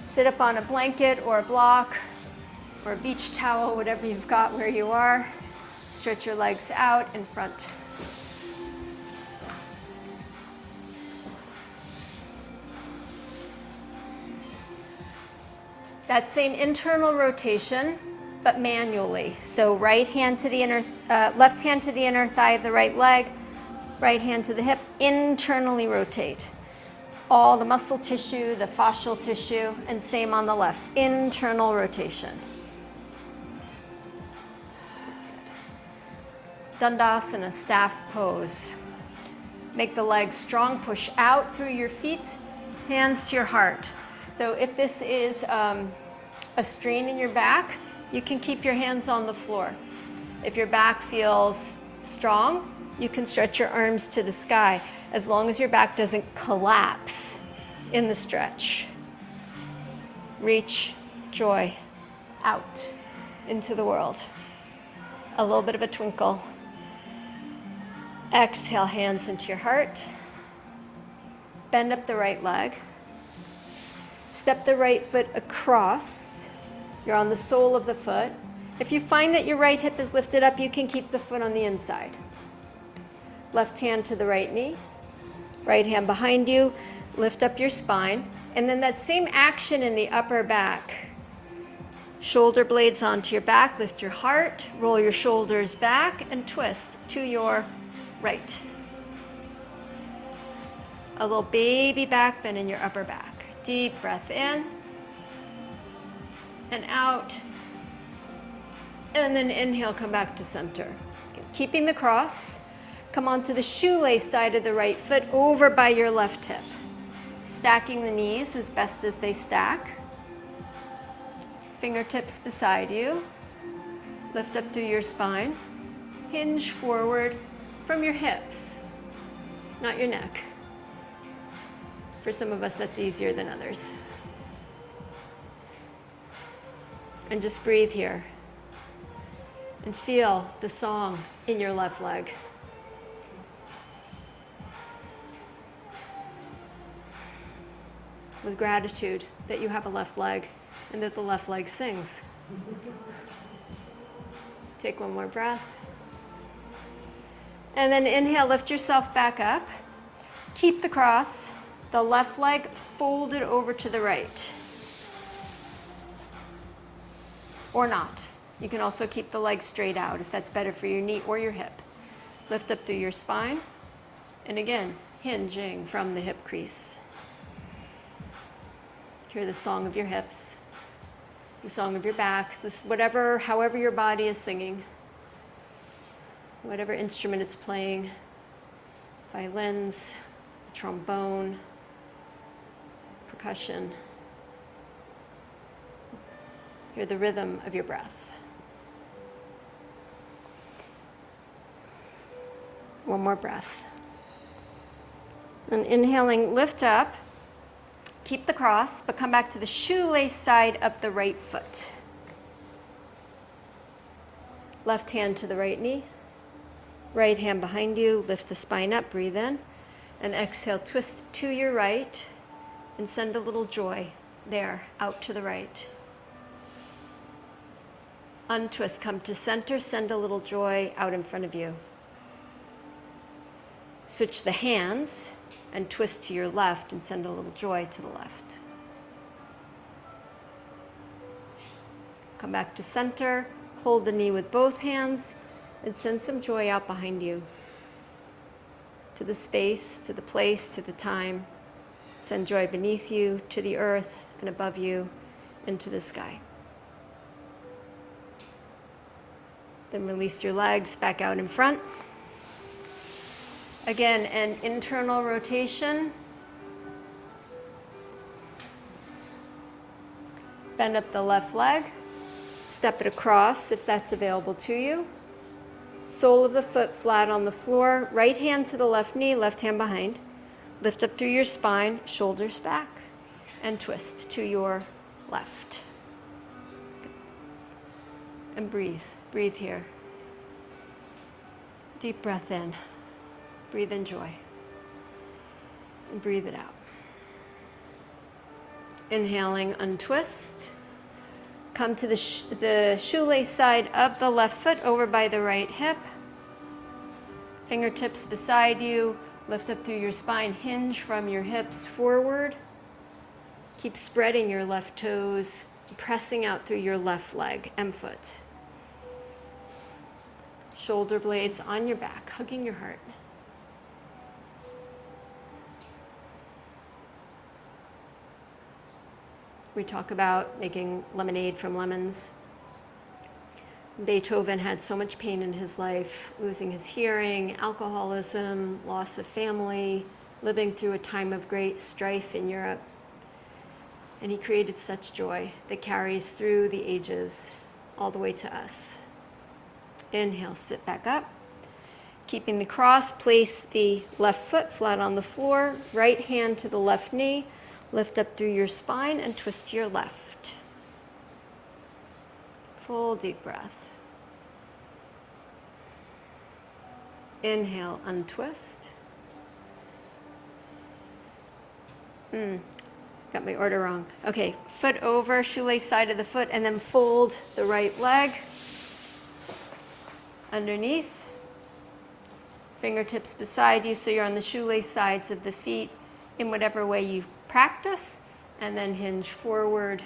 Sit up on a blanket or a block or a beach towel, whatever you've got where you are. Stretch your legs out in front. That same internal rotation, but manually. So right hand to the left hand to the inner thigh of the right leg, right hand to the hip, internally rotate. All the muscle tissue, the fascial tissue, and same on the left, internal rotation. Dandasana, staff pose. Make the legs strong, push out through your feet, hands to your heart. So if this is a strain in your back, you can keep your hands on the floor. If your back feels strong, you can stretch your arms to the sky as long as your back doesn't collapse in the stretch. Reach, joy, out into the world. A little bit of a twinkle. Exhale, hands into your heart. Bend up the right leg. Step the right foot across. You're on the sole of the foot. If you find that your right hip is lifted up, you can keep the foot on the inside. Left hand to the right knee. Right hand behind you. Lift up your spine. And then that same action in the upper back. Shoulder blades onto your back. Lift your heart. Roll your shoulders back and twist to your right. A little baby back bend in your upper back. Deep breath in. and out. And then inhale, come back to center. Keeping the cross, come onto the shoelace side of the right foot over by your left hip. Stacking the knees as best as they stack. Fingertips beside you. Lift up through your spine. Hinge forward from your hips, not your neck. For some of us, that's easier than others. And just breathe here. And feel the song in your left leg. With gratitude that you have a left leg and that the left leg sings. Take one more breath. And then inhale, lift yourself back up. Keep the cross, the left leg folded over to the right. Or not. You can also keep the leg straight out if that's better for your knee or your hip. Lift up through your spine. And again, hinging from the hip crease. Hear the song of your hips, the song of your backs, this whatever, however your body is singing, whatever instrument it's playing, violins, trombone, percussion. Hear the rhythm of your breath. One more breath. And inhaling, lift up. Keep the cross, but come back to the shoelace side of the right foot. Left hand to the right knee. Right hand behind you. Lift the spine up, breathe in. And exhale, twist to your right and send a little joy there, out to the right. Untwist, come to center, send a little joy out in front of you. Switch the hands and twist to your left and send a little joy to the left. Come back to center, hold the knee with both hands, and send some joy out behind you. To the space, to the place, to the time. Send joy beneath you, to the earth, and above you, and to the sky. Then release your legs back out in front. Again, an internal rotation. Bend up the left leg. Step it across if that's available to you. Sole of the foot flat on the floor. Right hand to the left knee, left hand behind. Lift up through your spine, shoulders back, and twist to your left. And breathe. Breathe here. Deep breath in. Breathe in joy. And breathe it out. Inhaling, untwist. Come to the shoelace side of the left foot over by the right hip. Fingertips beside you. Lift up through your spine. Hinge from your hips forward. Keep spreading your left toes, pressing out through your left leg and foot. Shoulder blades on your back, hugging your heart. We talk about making lemonade from lemons. Beethoven had so much pain in his life, losing his hearing, alcoholism, loss of family, living through a time of great strife in Europe. And he created such joy that carries through the ages all the way to us. Inhale, sit back up. Keeping the cross, place the left foot flat on the floor, right hand to the left knee. Lift up through your spine and twist to your left. Full deep breath. Inhale, untwist. Got my order wrong. Okay, foot over, shoelace side of the foot, and then fold the right leg underneath. Fingertips beside you so you're on the shoelace sides of the feet in whatever way you practice, and then hinge forward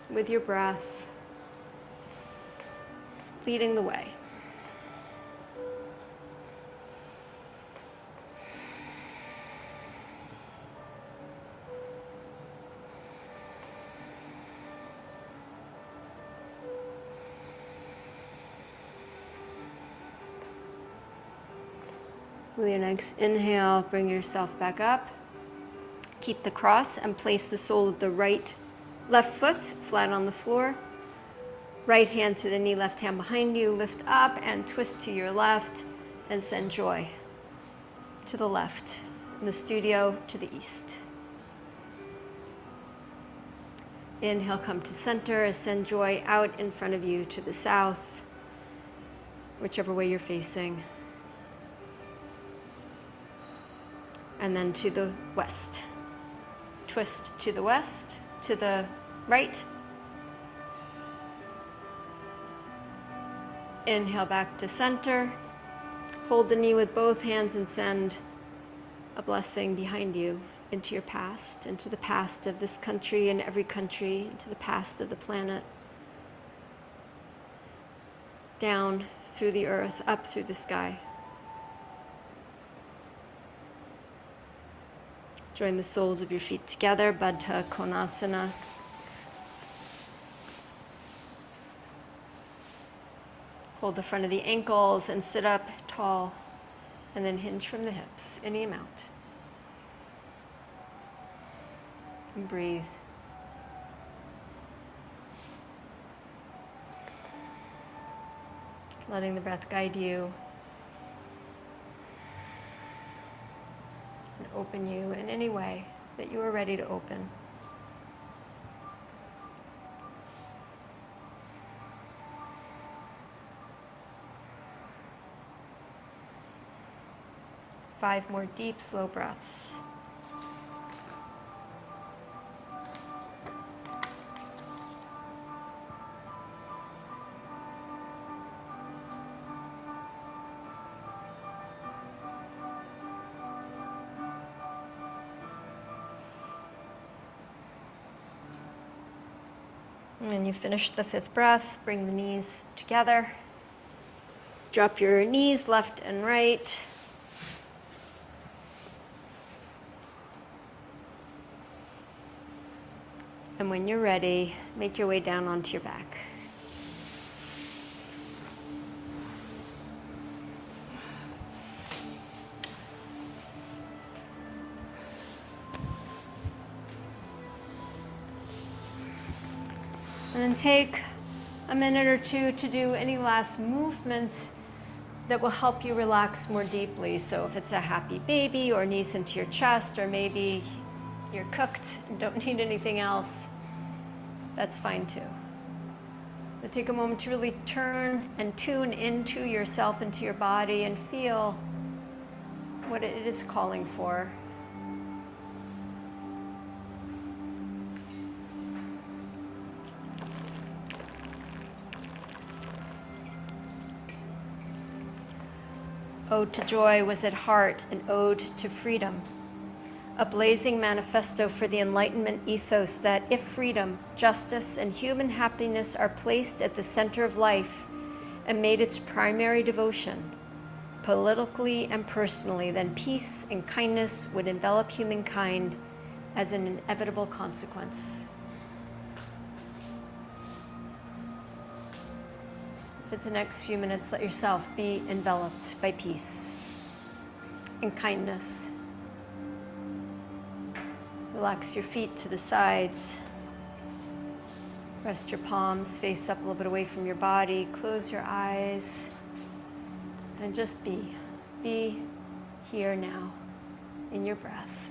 with your breath, leading the way. With your next inhale, bring yourself back up. Keep the cross and place the sole of the left foot flat on the floor. Right hand to the knee, left hand behind you. Lift up and twist to your left and send joy to the left. In the studio, to the east. Inhale, come to center. Send joy out in front of you to the south, whichever way you're facing. And then to the west. Twist to the west, to the right. Inhale back to center. Hold the knee with both hands and send a blessing behind you into your past, into the past of this country and every country, into the past of the planet. Down through the earth, up through the sky. Join the soles of your feet together, Baddha Konasana. Hold the front of the ankles and sit up tall, and then hinge from the hips, any amount. And breathe. Letting the breath guide you and open you in any way that you are ready to open. Five more deep, slow breaths. And when you finish the fifth breath, bring the knees together. Drop your knees left and right. And when you're ready, make your way down onto your back. And then take a minute or two to do any last movement that will help you relax more deeply. So if it's a happy baby or knees into your chest, or maybe you're cooked and don't need anything else, that's fine too. But take a moment to really turn and tune into yourself, into your body, and feel what it is calling for. Ode to Joy was at heart an ode to freedom, a blazing manifesto for the Enlightenment ethos that if freedom, justice, and human happiness are placed at the center of life and made its primary devotion, politically and personally, then peace and kindness would envelop humankind as an inevitable consequence. For the next few minutes, let yourself be enveloped by peace and kindness. Relax your feet to the sides. Rest your palms, face up a little bit away from your body. Close your eyes and just be. Be here now in your breath.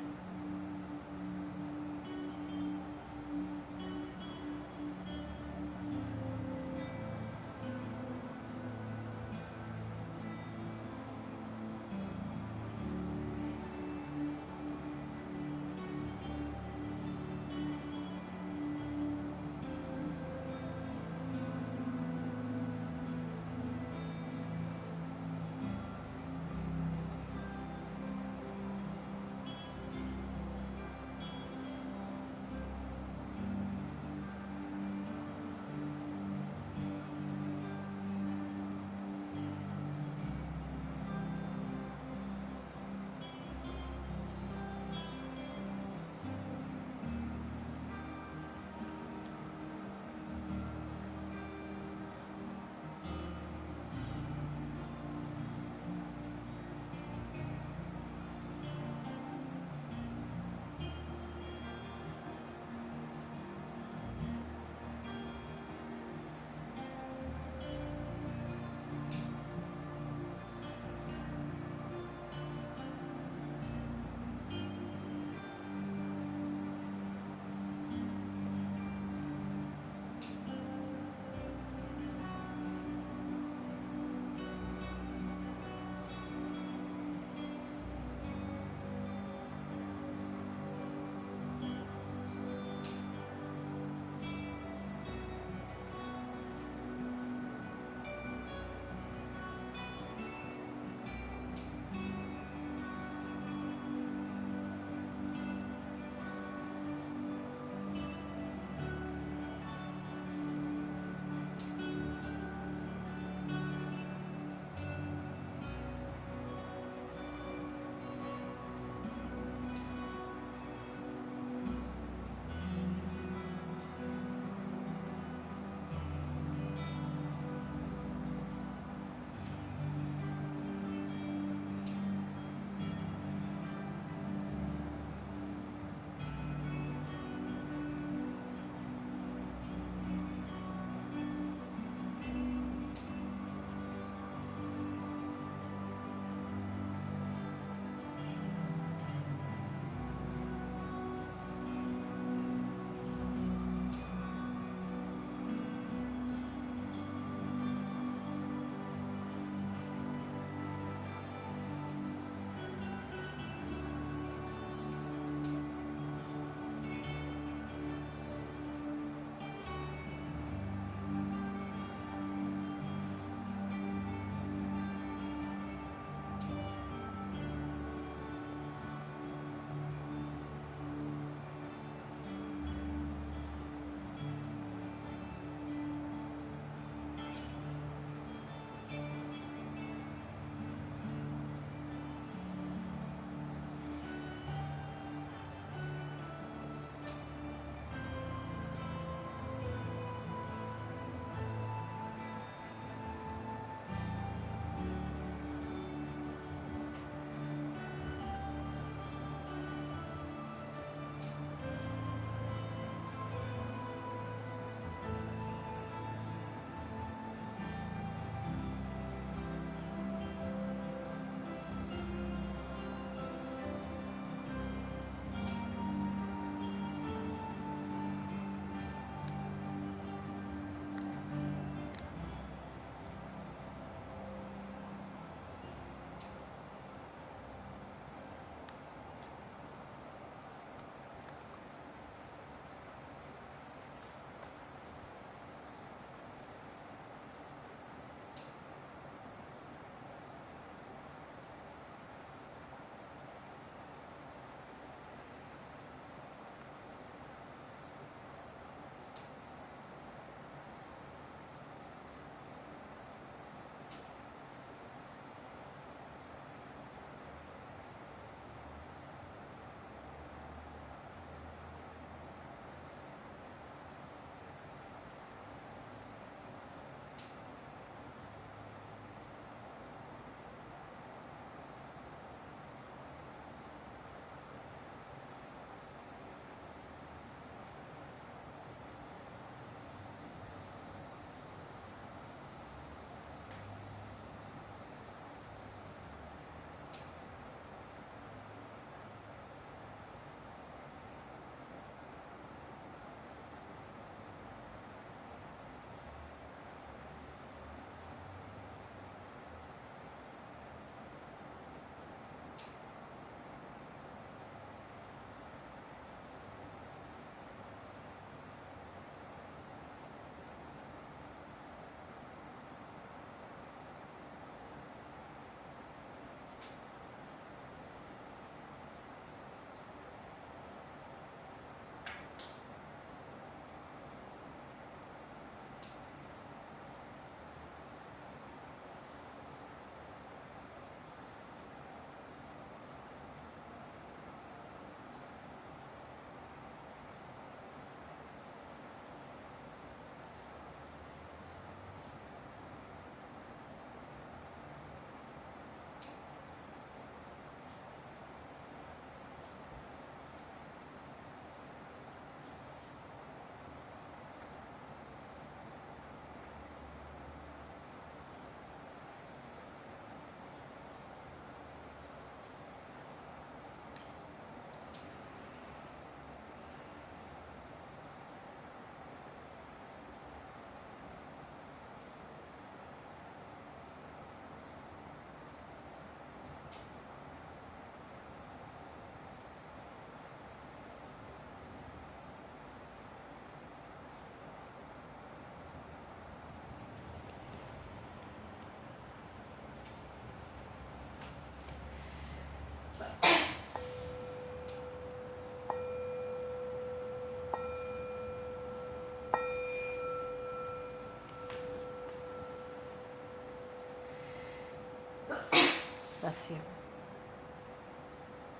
Bless you.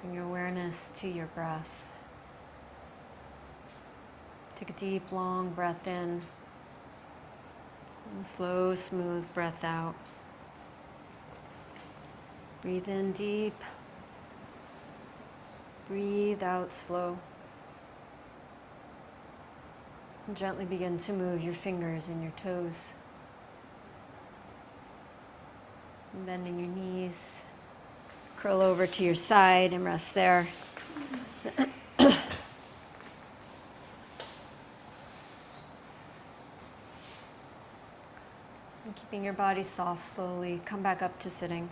Bring your awareness to your breath. Take a deep, long breath in. And a slow, smooth breath out. Breathe in deep. Breathe out slow. And gently begin to move your fingers and your toes. And bending your knees. Curl over to your side and rest there. And keeping your body soft, slowly come back up to sitting.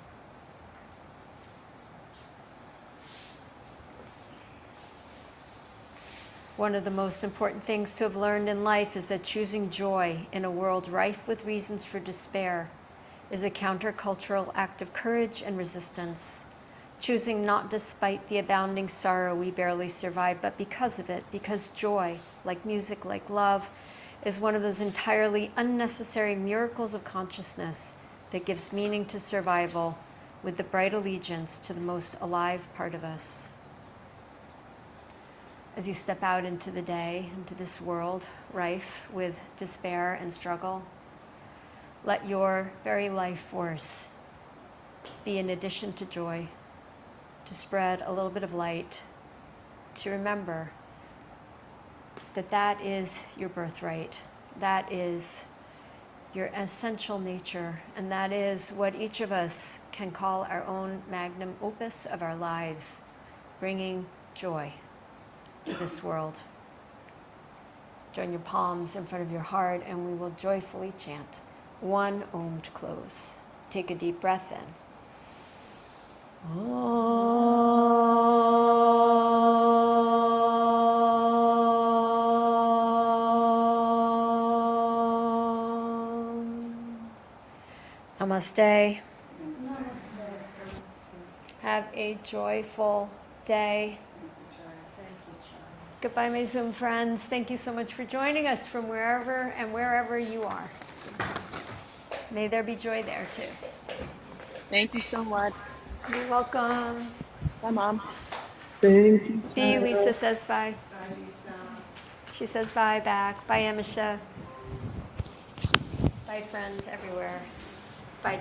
One of the most important things to have learned in life is that choosing joy in a world rife with reasons for despair is a countercultural act of courage and resistance. Choosing not despite the abounding sorrow we barely survive, but because of it, because joy, like music, like love, is one of those entirely unnecessary miracles of consciousness that gives meaning to survival with the bright allegiance to the most alive part of us. As you step out into the day, into this world rife with despair and struggle, let your very life force be an addition to joy, to spread a little bit of light, to remember that that is your birthright, that is your essential nature, and that is what each of us can call our own magnum opus of our lives, bringing joy to this world. Join your palms in front of your heart and we will joyfully chant one Om to close. Take a deep breath in. Namaste. Have a joyful day. Goodbye, my Zoom friends. Thank you so much for joining us from wherever and wherever you are. May there be joy there too. Thank you so much. You're welcome. Bye, Mom. Thank you, B, Chaya. Lisa says bye. She says bye back. Bye, Amisha. Bye, friends everywhere. Bye, Jay.